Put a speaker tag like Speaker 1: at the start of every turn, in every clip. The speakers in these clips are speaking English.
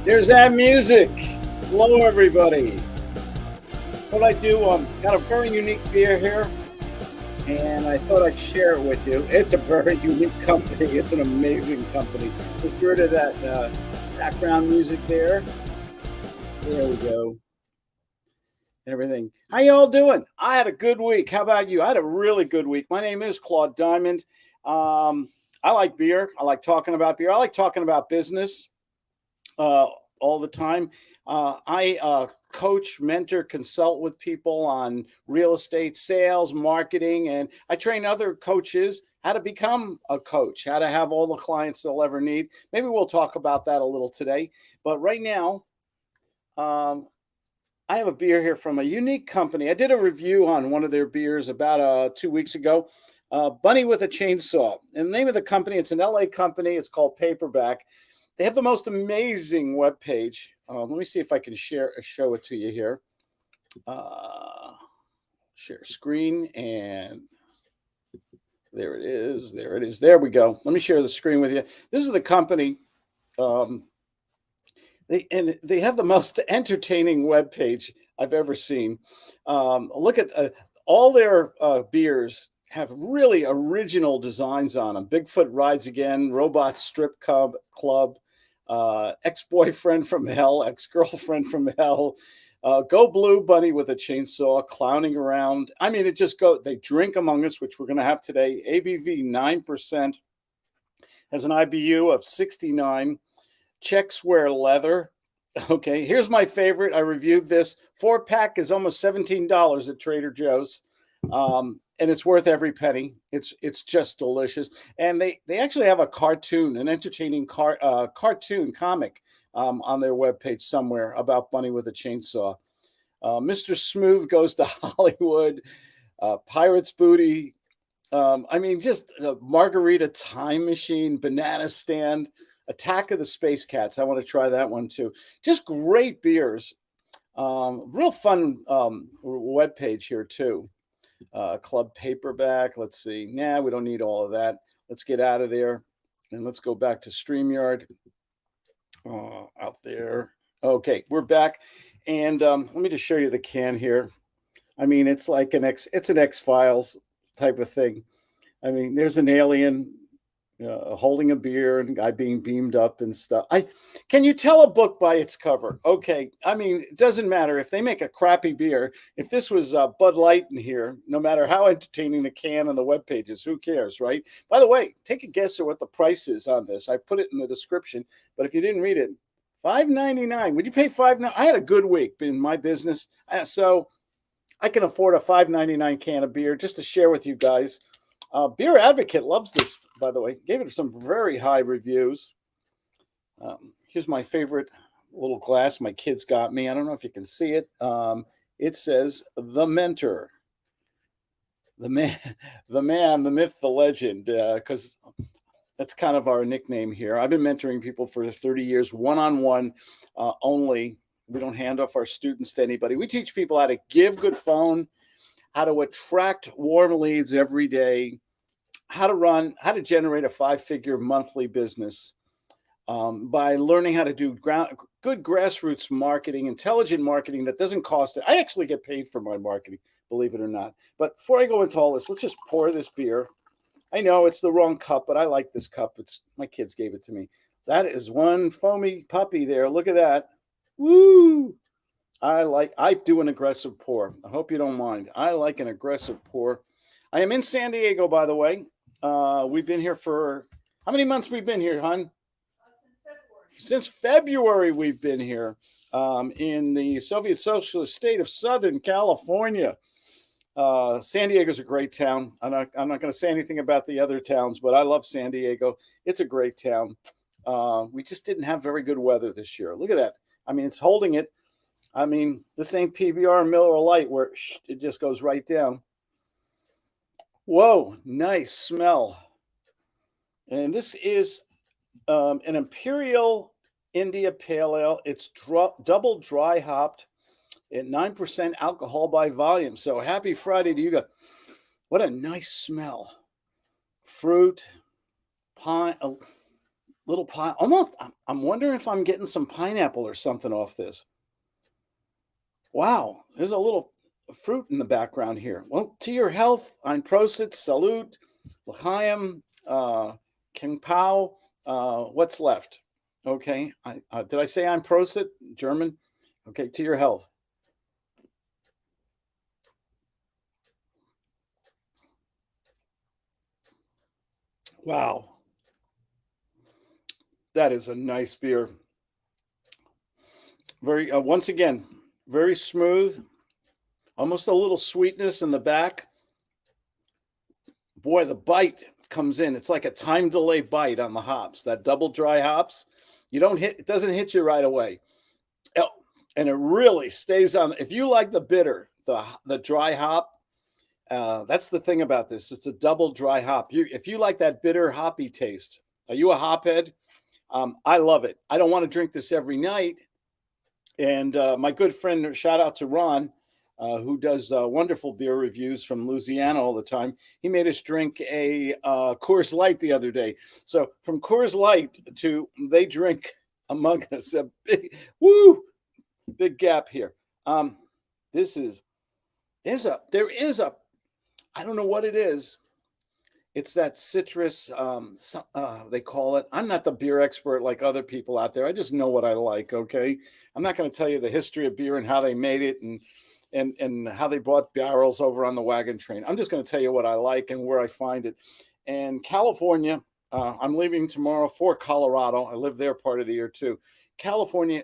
Speaker 1: There's that music. Hello, everybody. What I do, got a very unique beer here, and I thought I'd share it with you. It's a very unique company. It's an amazing company. Just get rid of that background music there. There we go. Everything. How y'all doing? I had a good week. How about you? I had a really good week. My name is Claude Diamond. Um, I like beer. I like talking about beer. I like talking about business. uh, all the time. I coach, mentor, consult with people on real estate, sales, marketing, and I train other coaches how to become a coach, how to have all the clients they'll ever need. Maybe we'll talk about that a little today. But right now, um, I have a beer here from a unique company. I did a review on one of their beers about 2 weeks ago. Bunny with a Chainsaw. And the name of the company, it's an LA company. It's called Paperback. They have the most amazing web page. Let me see if I can show it to you here. Uh, Share screen, and there it is. There it is. There we go. Let me share the screen with you. This is the company. Um, they have the most entertaining web page I've ever seen. Look at all their beers have really original designs on them. Bigfoot Rides Again, Robot Club, Ex-Boyfriend from Hell, Ex-Girlfriend from Hell, Go Blue Bunny with a Chainsaw, Clowning Around. I mean, it just go. They drink Among Us, which we're going to have today. ABV 9%, has an IBU of 69. Check Square Leather. Okay, here's my favorite. I reviewed this. 4-pack is almost $17 at Trader Joe's. And it's worth every penny. It's just delicious. And they actually have a cartoon, an entertaining cartoon comic on their webpage somewhere about Bunny with a Chainsaw. Mr. Smooth Goes to Hollywood, Pirates Booty. I mean, just Margarita Time Machine, Banana Stand, Attack of the Space Cats. I want to try that one too. Just great beers. Real fun web page here too. Club Paperback. Let's see. Nah, we don't need all of that. Let's get out of there and let's go back to StreamYard. Out there. Okay, we're back. And let me just show you the can here. I mean, it's like it's an X-Files type of thing. I mean, there's an alien holding a beer and a guy being beamed up and stuff. Can you tell a book by its cover? Okay, I mean, it doesn't matter if they make a crappy beer. If this was Bud Light in here, no matter how entertaining the can and the web pages, who cares, right? By the way, take a guess at what the price is on this. I put it in the description, but if you didn't read it, $5.99. Would you pay $5? I had a good week in my business, so I can afford a $5.99 can of beer just to share with you guys. Beer Advocate loves this, by the way. Gave it some very high reviews. Here's my favorite little glass my kids got me. I don't know if you can see it. It says The Mentor. The man, the myth, the legend, because that's kind of our nickname here. I've been mentoring people for 30 years, one-on-one only. We don't hand off our students to anybody. We teach people how to give good phone, how to attract warm leads every day, how to generate a 5-figure monthly business by learning how to do good grassroots marketing, intelligent marketing that doesn't cost it. I actually get paid for my marketing, believe it or not. But before I go into all this, let's just pour this beer. I know it's the wrong cup, but I like this cup. It's my kids gave it to me. That is one foamy puppy there. Look at that. Woo! I do an aggressive pour. I hope you don't mind. I like an aggressive pour. I am in San Diego, by the way. We've been here for how many months we've been here, hon? Since February we've been here in the Soviet Socialist state of Southern California. San Diego's a great town. I'm not going to say anything about the other towns, but I love San Diego. It's a great town. We just didn't have very good weather this year. Look at that. I mean, it's holding it. I mean, this ain't PBR Miller Lite where it just goes right down. Whoa, nice smell. And this is an Imperial India Pale Ale. It's double dry hopped at 9% alcohol by volume. So happy Friday to you guys. What a nice smell. Fruit, pine, little pie. Almost, I'm wondering if I'm getting some pineapple or something off this. Wow, there's a little fruit in the background here. Well, to your health, ein Prosit, salute, l'chaim, King Pao. What's left? Okay, did I say I'm Prosit, German? Okay, to your health. Wow, that is a nice beer. Very, once again, very smooth, almost a little sweetness in the back. Boy, the bite comes in. It's like a time delay bite on the hops. That double dry hops, you don't hit. It doesn't hit you right away. Oh, and it really stays on. If you like the bitter, the dry hop, that's the thing about this. It's a double dry hop. If you like that bitter hoppy taste, are you a hophead? I love it. I don't want to drink this every night. And my good friend, shout out to Ron, who does wonderful beer reviews from Louisiana all the time. He made us drink a Coors Light the other day. So from Coors Light to they drink Among Us, a big gap here. This is there is a I don't know what it is. It's that citrus, they call it. I'm not the beer expert like other people out there. I just know what I like. Okay, I'm not going to tell you the history of beer and how they made it and how they brought barrels over on the wagon train. I'm just going to tell you what I like and where I find it. And California, I'm leaving tomorrow for Colorado. I live there part of the year too. California,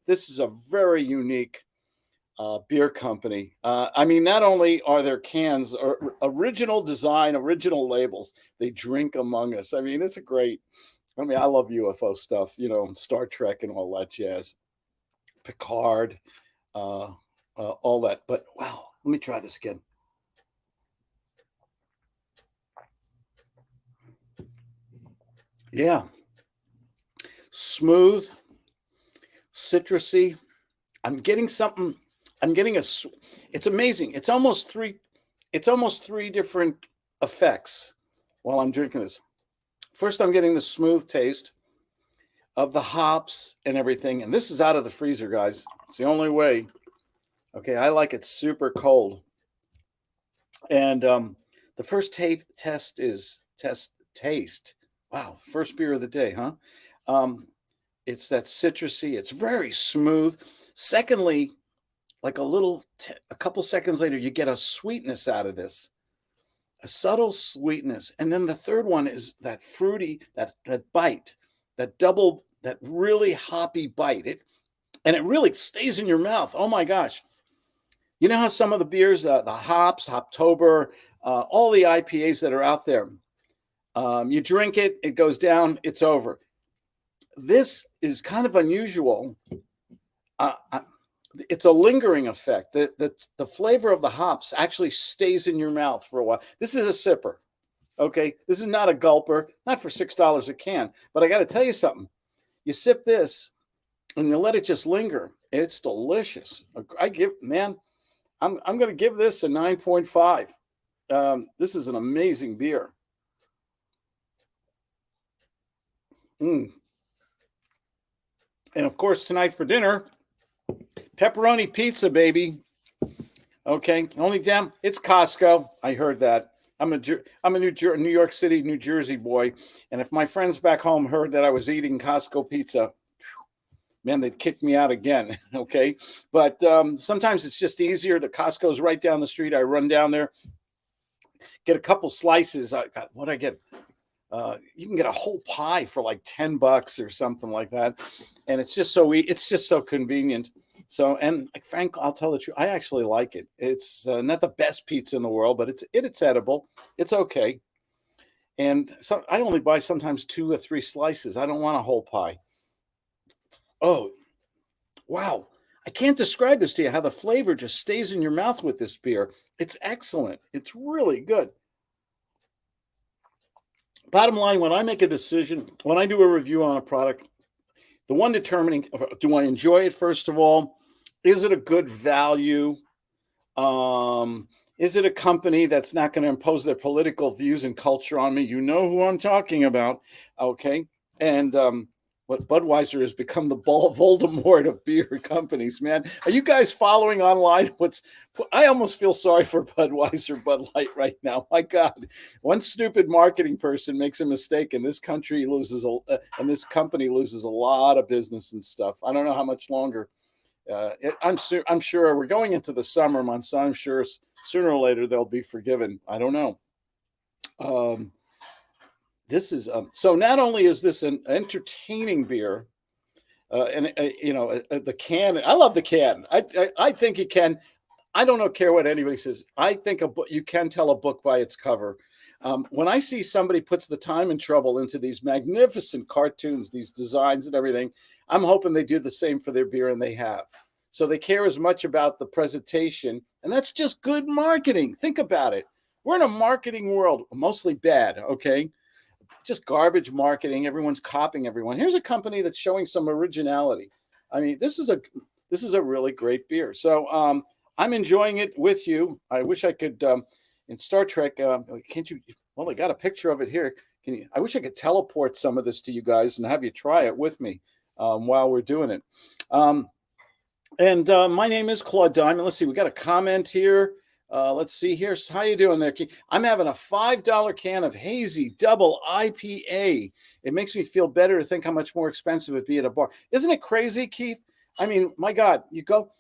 Speaker 1: this is a very unique beer company. I mean, not only are their cans or original design, original labels, they drink Among Us. I mean, it's a great. I mean, I love UFO stuff, you know, Star Trek and all that jazz, Picard, all that. But wow, let me try this again. Yeah, smooth, citrusy. I'm getting something. I'm getting a. It's amazing. It's almost three different effects while I'm drinking this. First, I'm getting the smooth taste of the hops and everything, and this is out of the freezer, guys. It's the only way. Okay, I like it super cold. And the first test is taste. Wow, first beer of the day, huh? Um, it's that citrusy. It's very smooth. Secondly, like a couple seconds later, you get a sweetness out of this, a subtle sweetness. And then the third one is that fruity, that bite, that really hoppy bite. And it really stays in your mouth. Oh my gosh. You know how some of the beers, the hops, Hoptober, all the IPAs that are out there, you drink it, it goes down, it's over. This is kind of unusual. It's a lingering effect. The flavor of the hops actually stays in your mouth for a while. This is a sipper. Okay. This is not a gulper, not for $6 a can. But I got to tell you something. You sip this and you let it just linger. It's delicious. I'm going to give this a 9.5. This is an amazing beer. Mm. And of course, tonight for dinner, pepperoni pizza, baby. Okay, only damn, it's Costco. I heard that. I'm a New York City, New Jersey boy, and if my friends back home heard that I was eating Costco pizza, man, they'd kick me out again. Okay, but sometimes it's just easier. The Costco's right down the street. I run down there, get a couple slices. What I get? You can get a whole pie for like $10 or something like that, and it's just so convenient. So, and Frank, I'll tell the truth, I actually like it. It's not the best pizza in the world, but it's edible. It's okay. And so I only buy sometimes 2 or 3 slices. I don't want a whole pie. Oh, wow. I can't describe this to you how the flavor just stays in your mouth with this beer. It's excellent. It's really good. Bottom line, when I make a decision, when I do a review on a product, the one determining, do I enjoy it, first of all? Is it a good value? Is it a company that's not going to impose their political views and culture on me? You know who I'm talking about. Okay. And what Budweiser has become the Voldemort of beer companies, man. Are you guys following online? I almost feel sorry for Budweiser, Bud Light right now. My God, one stupid marketing person makes a mistake, and this country loses and this company loses a lot of business and stuff. I don't know how much longer. I'm sure we're going into the summer months, so I'm sure sooner or later they'll be forgiven. I don't know. This is so. Not only is this an entertaining beer, and the can. I love the can. I think you can. I don't care what anybody says. I think a book, you can tell a book by its cover. When I see somebody puts the time and trouble into these magnificent cartoons, these designs and everything, I'm hoping they do the same for their beer, and they have. So they care as much about the presentation, and that's just good marketing. Think about it. We're in a marketing world, mostly bad, okay? Just garbage marketing. Everyone's copying everyone. Here's a company that's showing some originality. I mean, this is a really great beer. So I'm enjoying it with you. I wish I could. In Star Trek, can't you? Well, I got a picture of it here. Can you? I wish I could teleport some of this to you guys and have you try it with me while we're doing it. And my name is Claude Diamond. Let's see. We got a comment here. Let's see here. So how you doing there, Keith? I'm having a $5 can of hazy double IPA. It makes me feel better to think how much more expensive it'd be at a bar. Isn't it crazy, Keith? I mean, my God, you go.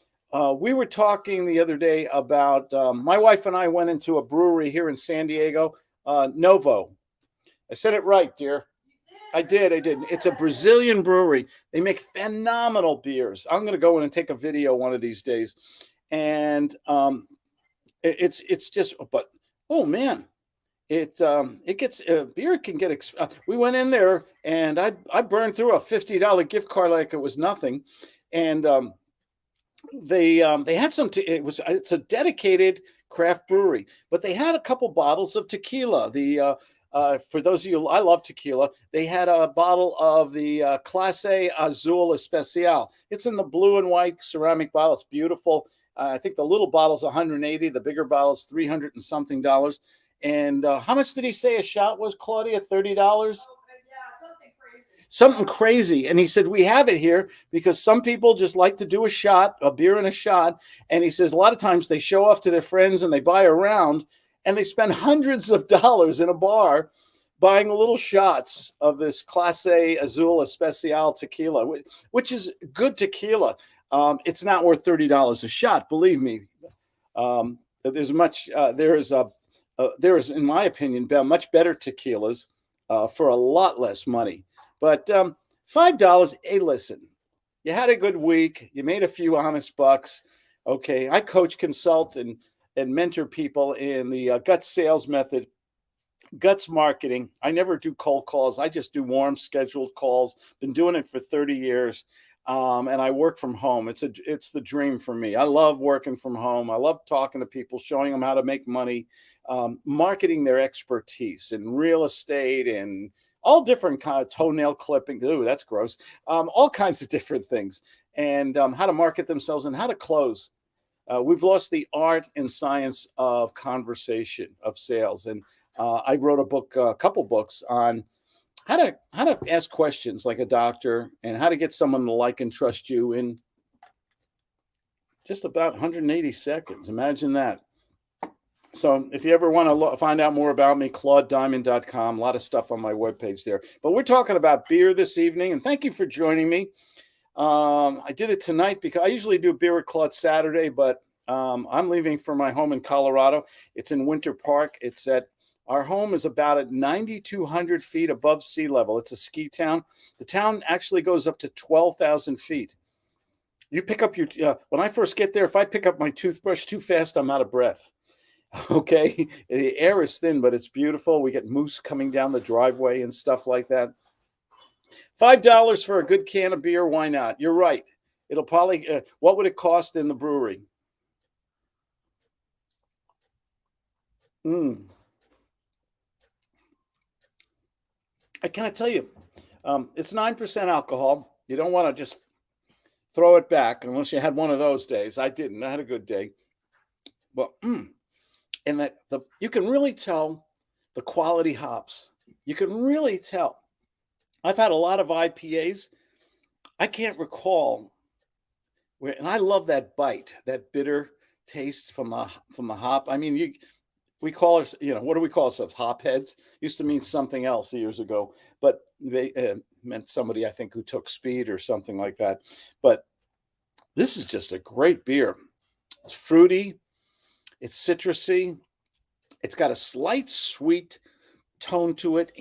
Speaker 1: We were talking the other day about my wife and I went into a brewery here in San Diego, Novo. I said it right, dear. I did. It's a Brazilian brewery. They make phenomenal beers. I'm going to go in and take a video one of these days. And it's just, but oh man, it gets beer can get. We went in there and I burned through a $50 gift card like it was nothing, and they had some. It's a dedicated craft brewery, but they had a couple bottles of tequila. For those of you, I love tequila. They had a bottle of the Clase Azul Especial. It's in the blue and white ceramic bottle. It's beautiful. I think the little bottle's 180. The bigger bottle's $300 and something. And how much did he say a shot was, Claudia? $30? Something crazy. And he said, we have it here because some people just like to do a beer and a shot. And he says, a lot of times they show off to their friends and they buy a round and they spend hundreds of dollars in a bar buying little shots of this Clase Azul Especial tequila, which is good tequila. It's not worth $30 a shot, believe me. There is, in my opinion, much better tequilas for a lot less money. But $5, hey, listen, you had a good week. You made a few honest bucks. Okay, I coach, consult, and mentor people in the Guts sales method, Guts marketing. I never do cold calls. I just do warm scheduled calls. Been doing it for 30 years. And I work from home. It's the dream for me. I love working from home. I love talking to people, showing them how to make money, marketing their expertise in real estate and all different kind of toenail clipping. Ooh, that's gross. All kinds of different things, and how to market themselves and how to close. We've lost the art and science of conversation, of sales. And I wrote a couple books on how to ask questions like a doctor and how to get someone to like and trust you in just about 180 seconds. Imagine that. So if you ever want to find out more about me, ClaudeDiamond.com, a lot of stuff on my webpage there. But we're talking about beer this evening, and thank you for joining me. I did it tonight because I usually do Beer with Claude Saturday, but I'm leaving for my home in Colorado. It's in Winter Park. Our home is about at 9,200 feet above sea level. It's a ski town. The town actually goes up to 12,000 feet. You pick up when I first get there, if I pick up my toothbrush too fast, I'm out of breath. Okay. The air is thin, but it's beautiful. We get moose coming down the driveway and stuff like that. $5 for a good can of beer. Why not? You're right. It'll probably, what would it cost in the brewery? I can't tell you. It's 9% alcohol. You don't want to just throw it back unless you had one of those days. I didn't. I had a good day. But and you can really tell the quality hops. You can really tell. I've had a lot of IPAs. I can't recall where, and I love that bite, that bitter taste from the hop. I mean, we call us, what do we call ourselves? Hop heads. Used to mean something else years ago, but they meant somebody I think who took speed or something like that. But this is just a great beer. It's fruity. It's citrusy. It's got a slight sweet tone to it.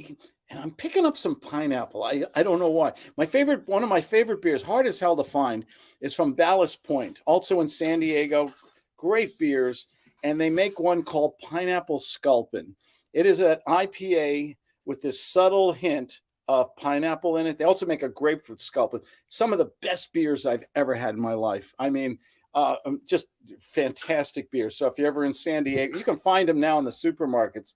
Speaker 1: And I'm picking up some pineapple. I don't know why. One of my favorite beers, hard as hell to find, is from Ballast Point, also in San Diego. Great beers. And they make one called Pineapple Sculpin. It is an IPA with this subtle hint of pineapple in it. They also make a grapefruit sculpin. Some of the best beers I've ever had in my life. I mean, just fantastic beers. So if you're ever in San Diego, you can find them now in the supermarkets.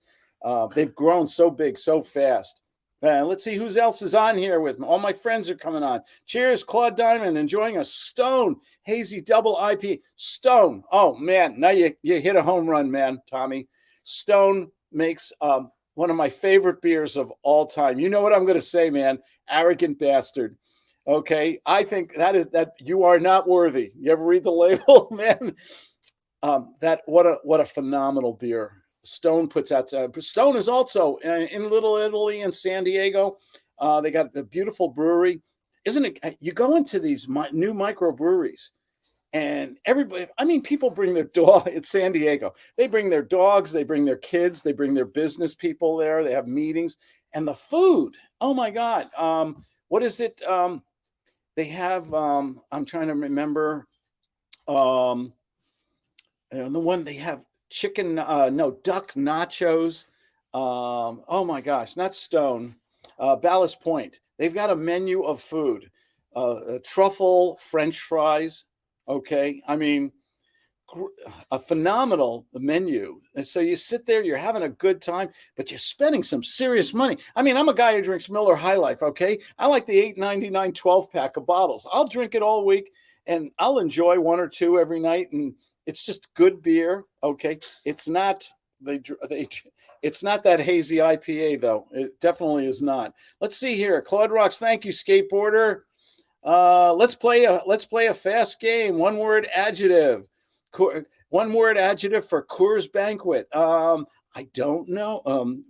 Speaker 1: They've grown so big, so fast. Let's see who else is on here with me. All my friends are coming on. Cheers, Claude Diamond, enjoying a Stone Hazy Double IP. Stone. Oh, man, now you hit a home run, man, Tommy. Stone makes one of my favorite beers of all time. You know what I'm going to say, man. Arrogant bastard. Okay, I think that you are not worthy. You ever read the label, man? What a phenomenal beer. Stone puts out. Stone is also in Little Italy in San Diego. They got a beautiful brewery, isn't it? You go into these new microbreweries, and everybody. I mean, people bring their dog. It's San Diego. They bring their dogs. They bring their kids. They bring their business people there. They have meetings, and the food. Oh my God. What is it? They have. I'm trying to remember. The one they have chicken, no, duck nachos. Oh my gosh, not Stone, Ballast Point. They've got a menu of food, truffle French fries. Okay, I mean, a phenomenal menu. And so you sit there, you're having a good time, but you're spending some serious money. I mean, I'm a guy who drinks Miller High Life. Okay, I like the $8.99 12-pack of bottles. I'll drink it all week, and I'll enjoy one or two every night, and it's just good beer. Okay, it's not it's not that hazy IPA though. It definitely is not. Let's see here. Claude Rocks, thank you, skateboarder. Let's play a fast game. One word adjective. One word adjective for Coors Banquet. I don't know.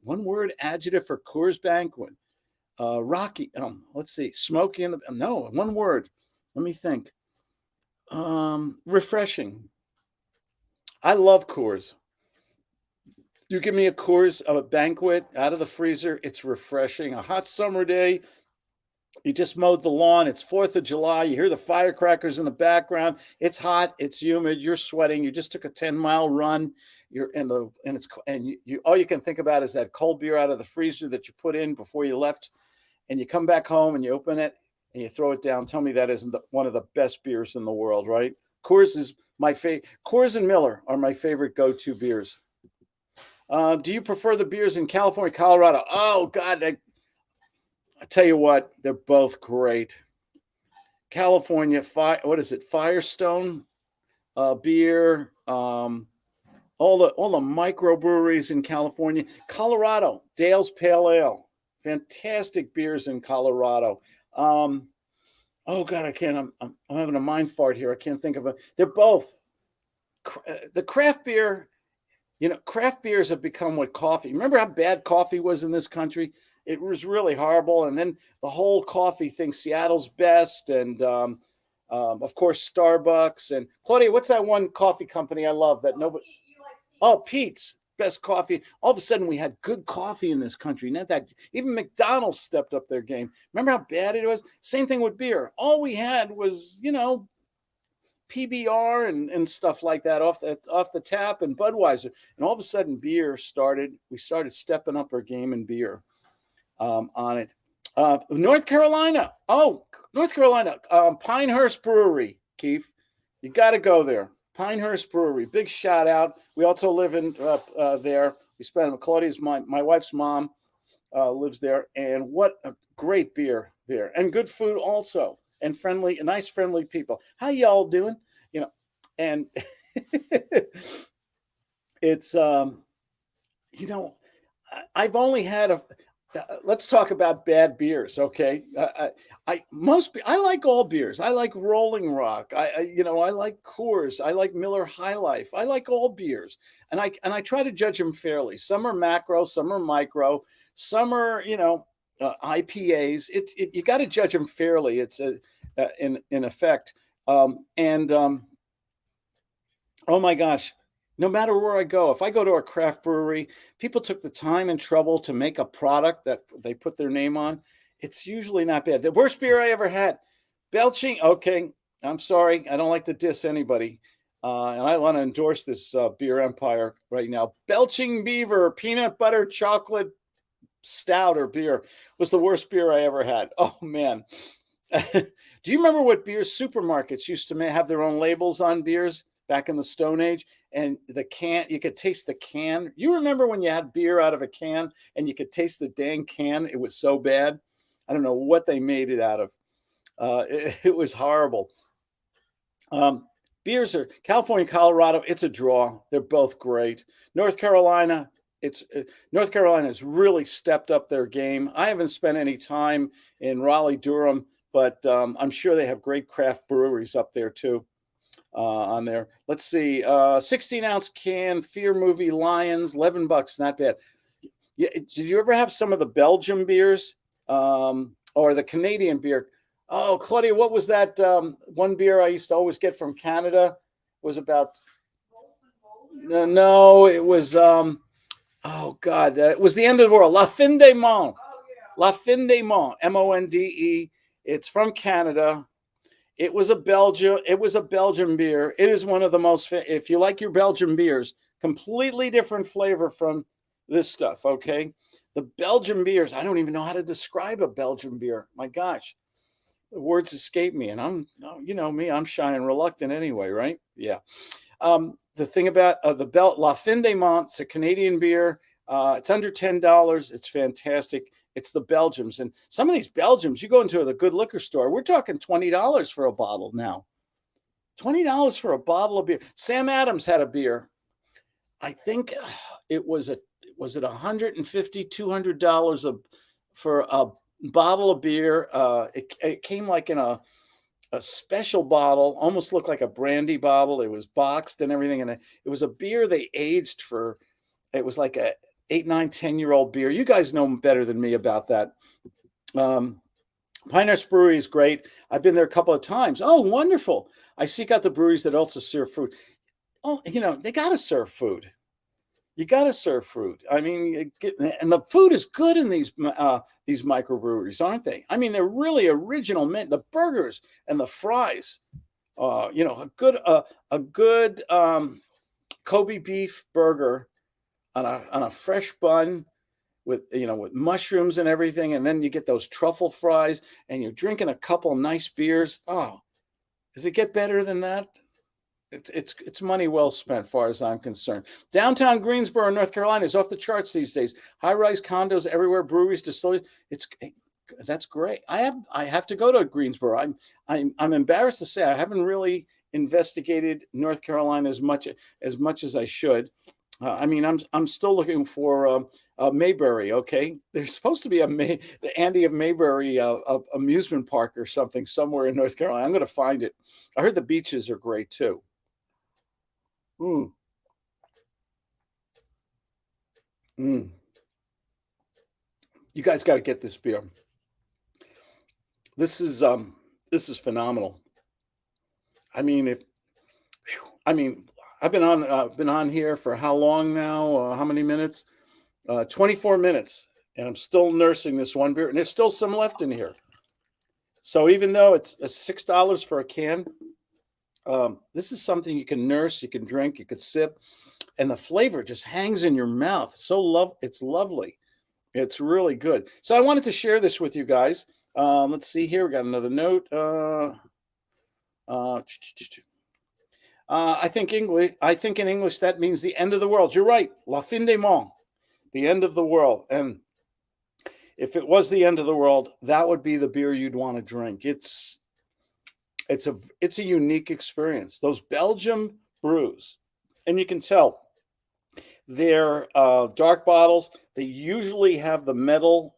Speaker 1: One word adjective for Coors Banquet. Rocky. Let's see. Smoky in the no. One word. Let me think. Refreshing. I love Coors. You give me a Coors of a Banquet out of the freezer, it's refreshing. A hot summer day, you just mowed the lawn. It's 4th of July. You hear the firecrackers in the background. It's hot. It's humid. You're sweating. You just took a 10-mile run. All you can think about is that cold beer out of the freezer that you put in before you left, and you come back home and you open it and you throw it down. Tell me that isn't one of the best beers in the world, right? Coors is my favorite. Coors and Miller are my favorite go-to beers. Do you prefer the beers in California, Colorado? Oh God, I tell you what, they're both great. California, what is it? Firestone beer. All the microbreweries in California. Colorado, Dale's Pale Ale. Fantastic beers in Colorado. Oh God, I can't. I'm having a mind fart here. I can't think of it. They're both the craft beer. Craft beers have become what coffee. Remember how bad coffee was in this country? It was really horrible. And then the whole coffee thing, Seattle's Best, and of course Starbucks. And Claudia, what's that one coffee company I love that nobody? Oh, Pete's Best Coffee. All of a sudden, we had good coffee in this country. Not that even McDonald's stepped up their game. Remember how bad it was? Same thing with beer. All we had was, PBR and stuff like that off the tap and Budweiser. And all of a sudden we started stepping up our game in beer on it. North Carolina. Pinehurst Brewery, Keith. You got to go there. Pinehurst Brewery. Big shout out. We also live in there. We spend Claudia's my wife's mom lives there. And what a great beer there. And good food also. And nice friendly people. How y'all doing? And it's I've only had let's talk about bad beers, okay? I like all beers. I like Rolling Rock. I like Coors. I like Miller High Life. I like all beers, and I try to judge them fairly. Some are macro, some are micro, some are IPAs. You got to judge them fairly. It's in effect, and oh my gosh, no matter where I go, if I go to a craft brewery, people took the time and trouble to make a product that they put their name on. It's usually not bad. The worst beer I ever had, belching. Okay, I'm sorry. I don't like to diss anybody. And I want to endorse this beer empire right now. Belching Beaver peanut butter chocolate stout or beer was the worst beer I ever had. Oh man. Do you remember what beer supermarkets used to have their own labels on beers back in the Stone Age? And the can, you could taste the can. You remember when you had beer out of a can and you could taste the dang can? It was so bad. I don't know what they made it out of. It was horrible. Beers are California, Colorado. It's a draw. They're both great. North Carolina. North Carolina has really stepped up their game. I haven't spent any time in Raleigh, Durham, but I'm sure they have great craft breweries up there too. On there, let's see, 16-ounce can Fear Movie Lions, $11, not bad. Yeah, did you ever have some of the Belgium beers or the Canadian beer? Oh, Claudia, what was that one beer I used to always get from Canada? It was about no, it was oh God, it was the end of the world. La Fin des Mondes. La Fin des Mondes, Monde. It's from Canada. It was a Belgian beer. It is one of the most, if you like your Belgian beers, completely different flavor from this stuff, okay? The Belgian beers, I don't even know how to describe a Belgian beer. My gosh, the words escape me. And you know me, I'm shy and reluctant anyway, right? Yeah. The thing about La Fin des Mondes, it's a Canadian beer. It's under $10. It's fantastic. It's the Belgians. And some of these Belgians, you go into the good liquor store, we're talking $20 for a bottle now. $20 for a bottle of beer. Sam Adams had a beer. I think was it $150, $200 for a bottle of beer. It came like in a special bottle, almost looked like a brandy bottle. It was boxed and everything. And it was a beer they aged for. It was like a 8, 9, 10-year-old beer. You guys know better than me about that. Pinehurst Brewery is great. I've been there a couple of times. Oh, wonderful. I seek out the breweries that also serve food. Oh, they got to serve food. You got to serve food. I mean, and the food is good in these microbreweries, aren't they? I mean, they're really original. The burgers and the fries. A good Kobe beef burger on a fresh bun with mushrooms and everything, and then you get those truffle fries, and you're drinking a couple nice beers. Oh, does it get better than that? It's money well spent, far as I'm concerned. Downtown Greensboro, North Carolina, is off the charts these days. High-rise condos everywhere, breweries, distilleries. That's great. I have to go to Greensboro. I'm embarrassed to say I haven't really investigated North Carolina as much as I should. I mean, I'm still looking for Mayberry. Okay, there's supposed to be the Andy of Mayberry amusement park or something somewhere in North Carolina. I'm going to find it. I heard the beaches are great too. Mm. Mm. You guys got to get this beer. This is phenomenal. I mean, I've been on here for how long now? How many minutes? 24 minutes, and I'm still nursing this one beer, and there's still some left in here. So even though it's $6 for a can, this is something you can nurse, you can drink, you could sip, and the flavor just hangs in your mouth. It's lovely. It's really good. So I wanted to share this with you guys. Let's see here. We got another note. I think in English that means the end of the world. You're right. La fin des mondes, the end of the world. And if it was the end of the world, that would be the beer you'd want to drink. It's a unique experience. Those Belgium brews, and you can tell they're dark bottles. They usually have the metal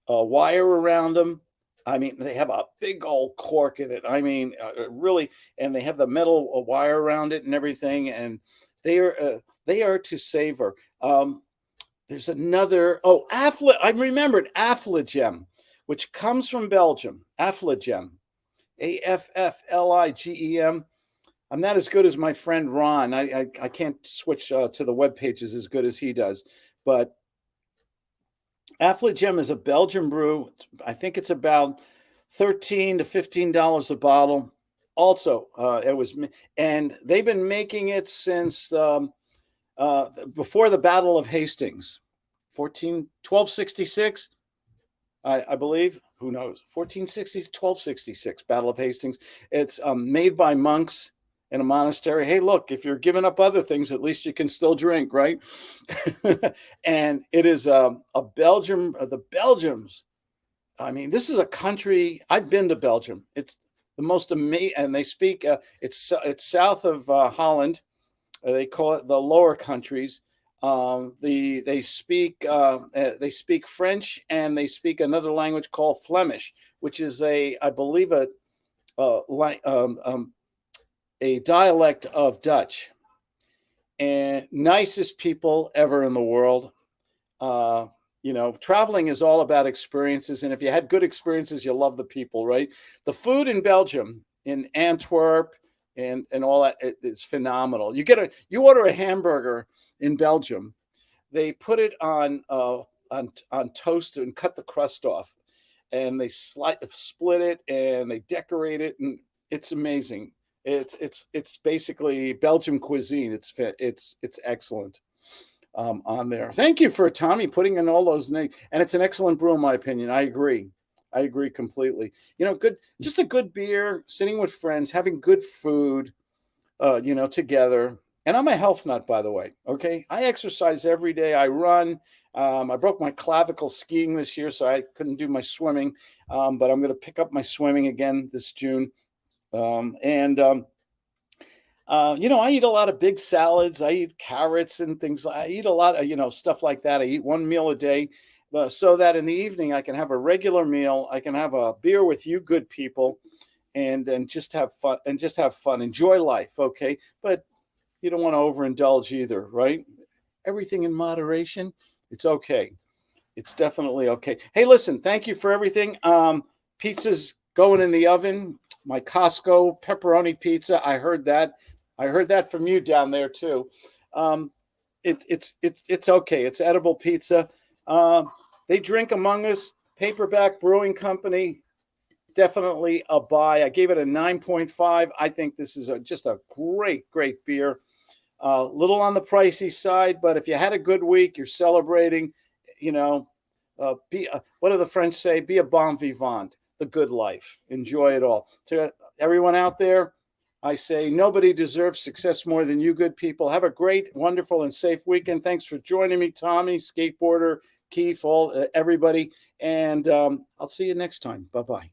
Speaker 1: wire around them. I mean, they have a big old cork in it. I mean, really, and they have the metal wire around it and everything. And they are to savor. There's another. Oh, I remembered Affligem, which comes from Belgium. Affligem, Affligem. I'm not as good as my friend Ron. I can't switch to the web pages as good as he does, but Affligem is a Belgian brew. I think it's about $13 to $15 a bottle. Also, and they've been making it since before the Battle of Hastings, 1266, I believe. Who knows? 1460, 1266, Battle of Hastings. It's made by monks in a monastery. Hey, look, if you're giving up other things, at least you can still drink, right? And it is a Belgium, the Belgians. I mean, this is a country. I've been to Belgium. It's the most amazing, and they speak. It's south of Holland. They call it the Lower Countries. They speak French, and they speak another language called Flemish, which is I believe a dialect of Dutch. And nicest people ever in the world. Traveling is all about experiences, and if you had good experiences, you love the people, right? The food in Belgium, in Antwerp, and all that, is phenomenal. You order a hamburger in Belgium, they put it on toast and cut the crust off, and they split it and they decorate it, and it's amazing. It's basically Belgian cuisine. It's excellent. On there. Thank you for Tommy putting in all those names, and it's an excellent brew in my opinion. I agree completely. Just a good beer, sitting with friends, having good food, together. And I'm a health nut, by the way. Okay, I exercise every day. I run. I broke my clavicle skiing this year, so I couldn't do my swimming. But I'm going to pick up my swimming again this June. I eat a lot of big salads. I eat carrots and things. I eat a lot of, stuff like that. I eat one meal a day, so that in the evening I can have a regular meal. I can have a beer with you good people, and just have fun. Enjoy life, okay? But you don't want to overindulge either, right? Everything in moderation. It's okay. It's definitely okay. Hey, listen, thank you for everything. Pizza's going in the oven. My Costco pepperoni pizza. I heard that from you down there too. It's okay. It's edible pizza. They drink among us. Paperback Brewing Company, definitely a buy. I gave it a 9.5. I think this is just a great beer. Little on the pricey side, but if you had a good week, you're celebrating. What do the French say? Be a bon vivant. The good life. Enjoy it all. To everyone out there, I say nobody deserves success more than you good people. Have a great, wonderful, and safe weekend. Thanks for joining me, Tommy, skateboarder, Keith, everybody. And I'll see you next time. Bye-bye.